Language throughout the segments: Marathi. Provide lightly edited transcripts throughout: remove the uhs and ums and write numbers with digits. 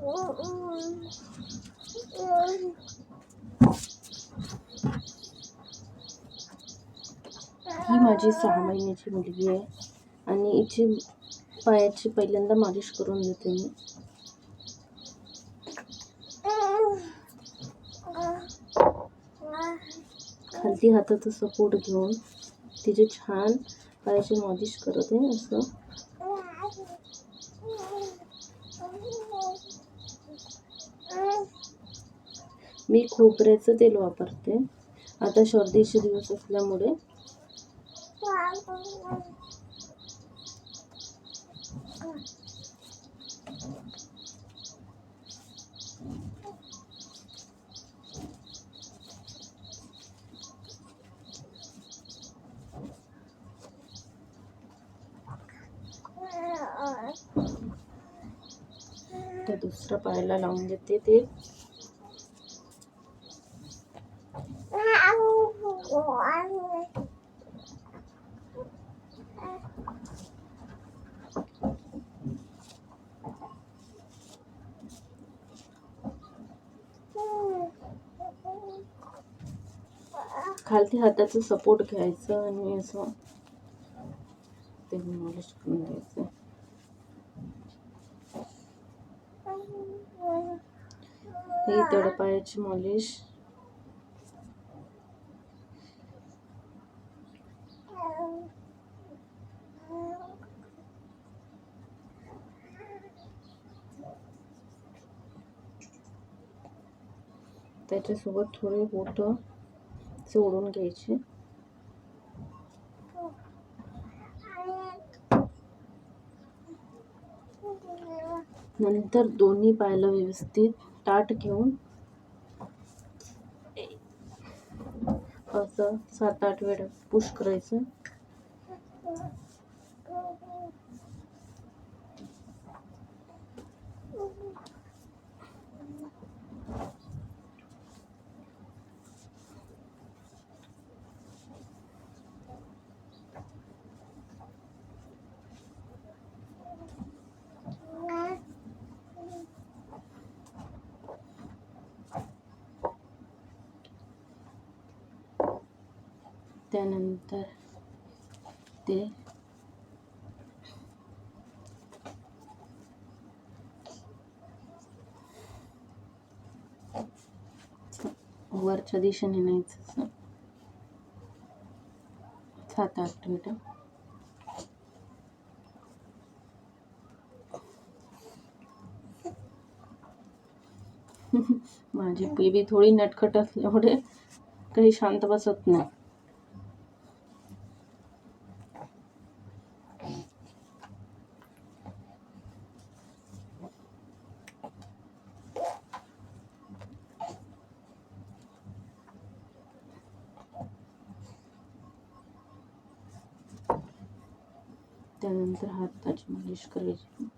ही माझी 6 महिन्याची मुलगी आहे आणि हिची पायाची पहिल्यांदा मालिश करून देते मी. खालती हाताचा सपोर्ट घेऊन तिचे छान पायाची मालिश करत आहे असं. मी खोबऱ्याचं तेल वापरते. आता सर्दीचे दिवस असल्यामुळे त्या दुसऱ्या पायाला लावून देते ते. खालती हाताचं सपोर्ट घ्यायचं आणि असं ते मालिश करून द्यायचं. ही तळपायाची मालिश. त्याच्यासोबत थोडे बोट सोडून घ्यायचे. नंतर दोन्ही पायाला व्यवस्थित ताठ घेऊन असं 7-8 वेळा पुश करायचं. त्यानंतर ते वरच्या दिशेने न्यायचं 7-8 मिनिटं. माझी बेबी थोडी नटखट असल्यामुळे काही शांत बसत नाही. त्यानंतर हाताची मालिश करायची.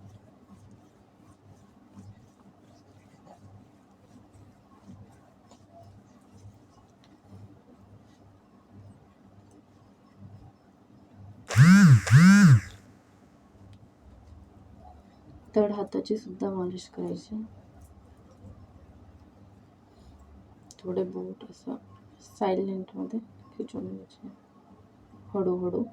तळ हाताची सुद्धा मालिश करायची. थोडे बोट असं सायलेंटमध्ये खिचून घ्यायचे हळूहळू.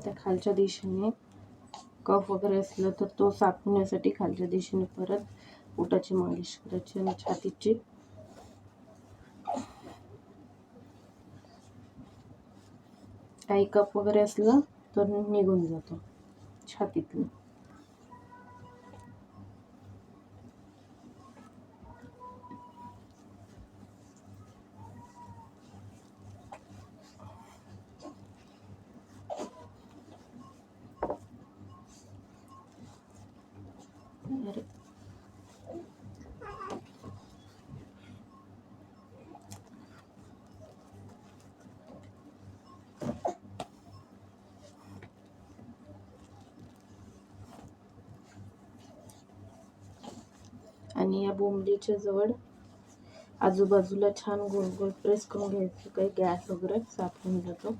त्या खालच्या दिशेने कफ वगैरे असलं तर तो साफ होण्यासाठी खालच्या दिशेने परत पोटाची मालिश करायची आणि छातीची. काही कफ वगैरे असलं तर निघून जातो छातीतून. अरे आणि या बोंबडीच्या जवळ आजूबाजूला छान गोल गोल प्रेस करून घ्यायचं, काही गॅस वगैरे साफ होऊन जातो.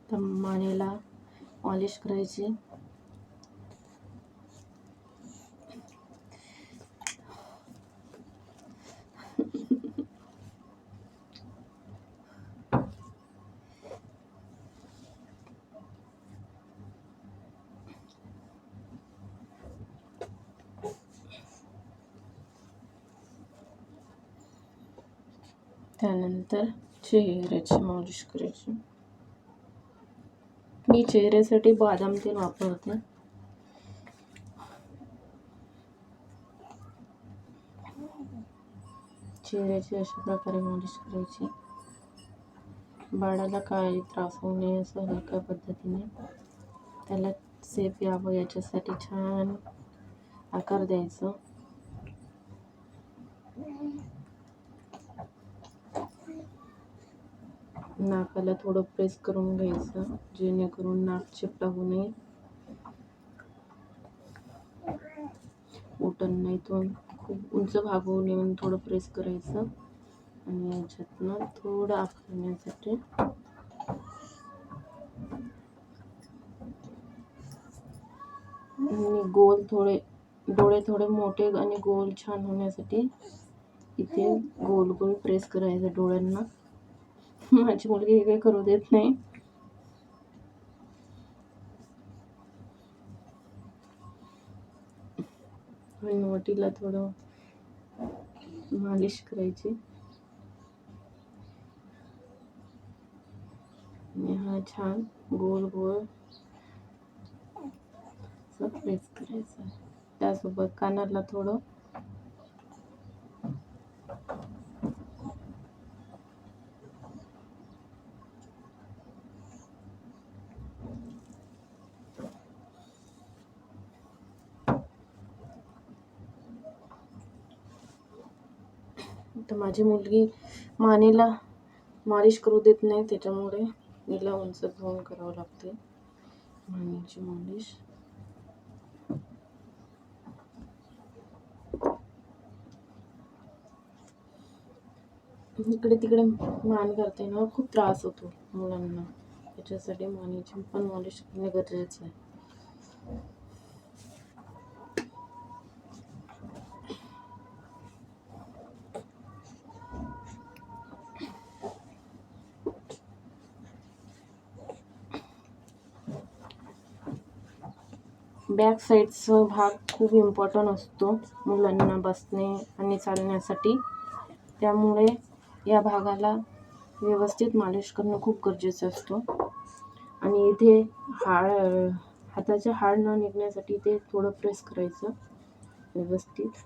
तर मानेला पॉलिश करायची. त्यानंतर चेहऱ्याची मालिश करायची. मी चेहऱ्यासाठी बदाम तेल वापरते. चेहऱ्याची अशा प्रकारे मालिश करायची. बाळाला काही त्रास होऊ नये असं हलक्या पद्धतीने त्याला सेफ यावं याच्यासाठी छान आकार द्यायचं. नाकाला थोडं प्रेस करून घ्यायचं जेणेकरून नाक चिपटा होऊ नये. उठण इथून खूप उंच भाग होऊ नये म्हणून थोडं प्रेस करायचं आणि याच्यातनं थोडं आकारण्यासाठी आणि गोल थोडे डोळे थोडे मोठे आणि गोल छान होण्यासाठी इथे गोल गोल प्रेस करायचं डोळ्यांना. माझी मुलगी हे काही करू देत नाही. नोटीला थोडं मालिश करायची आणि हा छान गोल गोल प्रेस करायचा. त्यासोबत कानाला थोडं तर माझी मुलगी मानेला मालिश करू देत नाही, त्याच्यामुळे हिला उंच घेऊन करावं लागते मानेची मालिश. इकडे तिकडे मान करते ना खूप त्रास होतो मुलांना, त्याच्यासाठी मानेची पण मालिश करणे गरजेचं आहे. बॅक साईडचा भाग खूप इम्पॉर्टंट असतो मुलांना बसणे आणि चालण्यासाठी, त्यामुळे या भागाला व्यवस्थित मालिश करणं खूप गरजेचं असतं. आणि इथे हाताचे हाड न निघण्यासाठी ते थोडं प्रेस करायचं व्यवस्थित.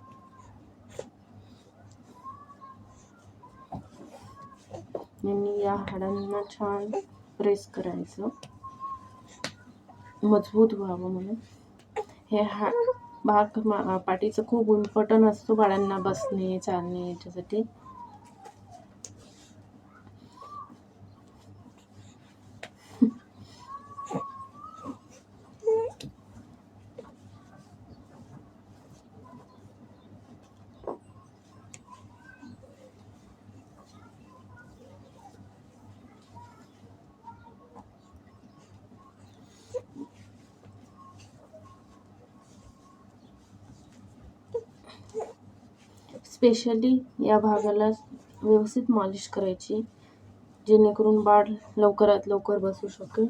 आणि या हाडांना छान प्रेस करायचं मजबूत व्हावं म्हणून. हे भाग पाठीचं खूप इम्पॉर्टंट असतो बाळांना बसणे चालणे याच्यासाठी. स्पेशली या भागाला व्यवस्थित मालिश करायची जेणेकरून बाळ लवकरात लवकर बसू शकेल.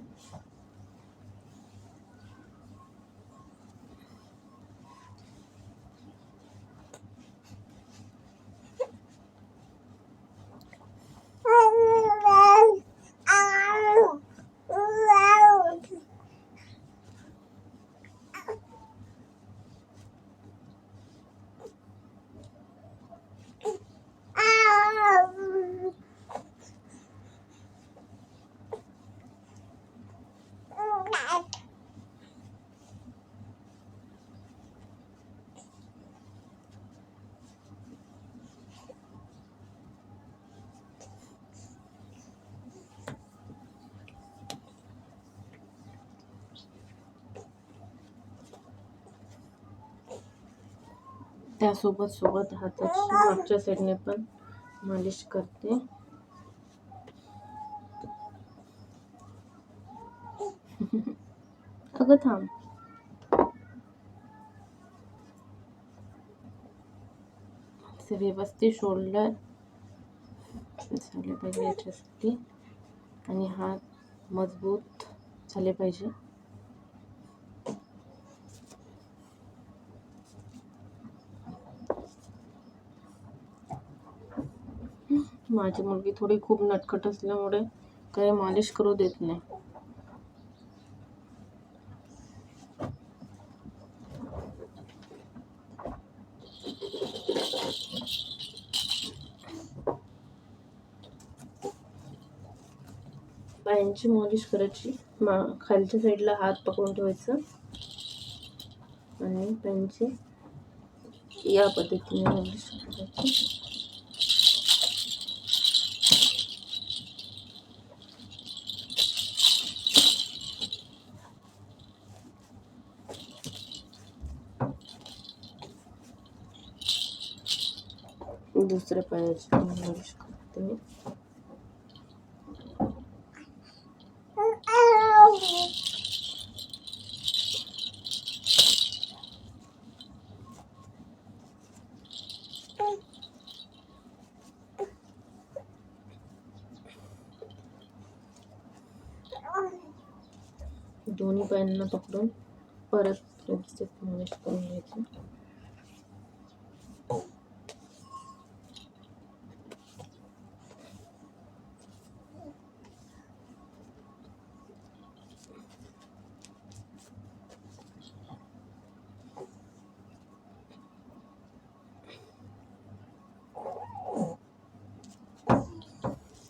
त्यासोबत सोबत हाताची मागच्या साईडने पण मालिश करते. अगं थांब. व्यवस्थित शोल्डर झाले पाहिजे याच्यासाठी, आणि हात मजबूत झाले पाहिजे. माझी मुलगी थोडी खूप नटखट असल्यामुळे काही मालिश करू देत नाही. पायांची मालिश करायची. खालच्या साईडला हात पकडून ठेवायचं आणि पायांची या पद्धतीने मालिश करायची. दुसऱ्या पायाची मालिश करते मी. दोन्ही पायांना पकडून परत व्यवस्थित मालिश करून घ्यायची.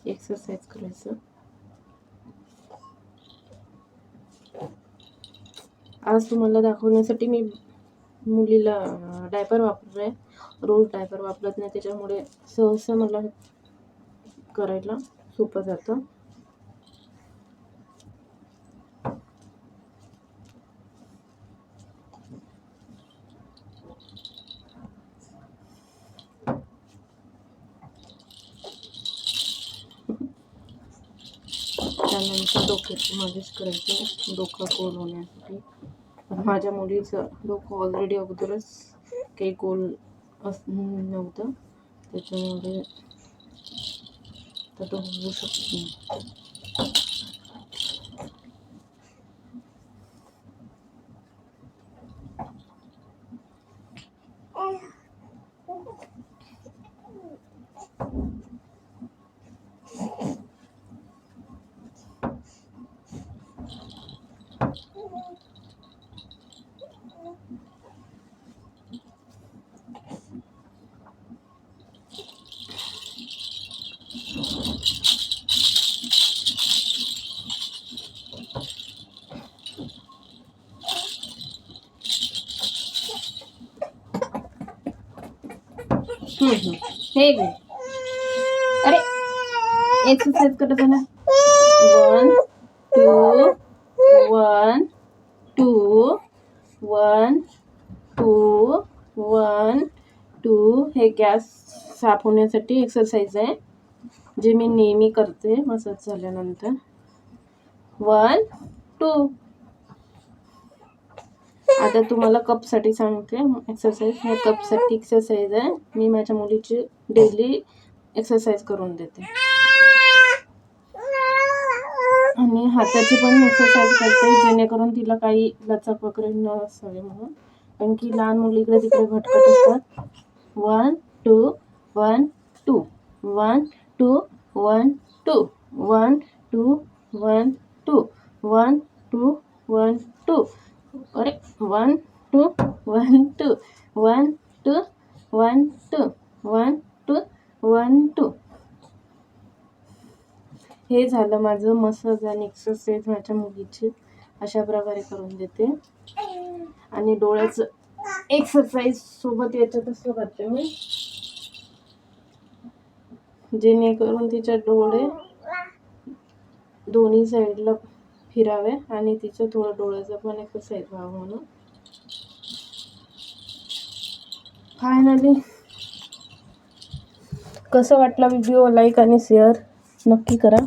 एक्सरसाइज करायचं. आज तुम्हाला दाखवण्यासाठी मी मुलीला डायपर वापरत आहे. रोज डायपर वापरत नाही, त्याच्यामुळे सहसा मला करायला सोपं जातं. त्यानंतर डोक्याची मालिश करायची, डोकं गोल होण्यासाठी. पण माझ्या मुलीचं डोकं ऑलरेडी अगोदरच काही गोल नव्हतं, त्याच्यामुळे तर होऊ शकत नाही. हे घे. अरे एक्सरसाइज करत ना. 1 2 1 2 1 2 1 2. हे गॅस साफ होण्यासाठी एक्सरसाइज आहे, जे मी नेहमी करते मसाज झाल्यानंतर. 1 2. आता तुम्हाला कपसाठी सांगते एक्सरसाइज. हे कपसाठी एक्सरसाइज आहे, मी माझ्या मुलीची डेली एक्सरसाइज करून देते. आणि हाताची पण एक्सरसाइज करते, जेणेकरून तिला काही लचक वगैरे न असावे म्हणून, कारण की लहान मुली इकडे तिकडे भटकत असतात. 1 2 1 2 1 2 1 2 1 2 1 2 1 2 1 2. अरे 1 2 1 2 1 2 1 2 1 2 1 2. हे झालं माझं मसाज आणि एक्सरसाइज माझ्या मुलीची. अशा प्रकारे करून देते. आणि डोळ्याचं एक्सरसाइज सोबत याच्यातच करते मी, जेणेकरून तिचे डोळे दोन्ही साईडला फिरावे आणि तिचं थोडं डोळ्याचं पण एक्सरसाइज व्हावं म्हणून. फायनली कसं वाटला व्हिडिओ, लाईक आणि शेअर नक्की करा.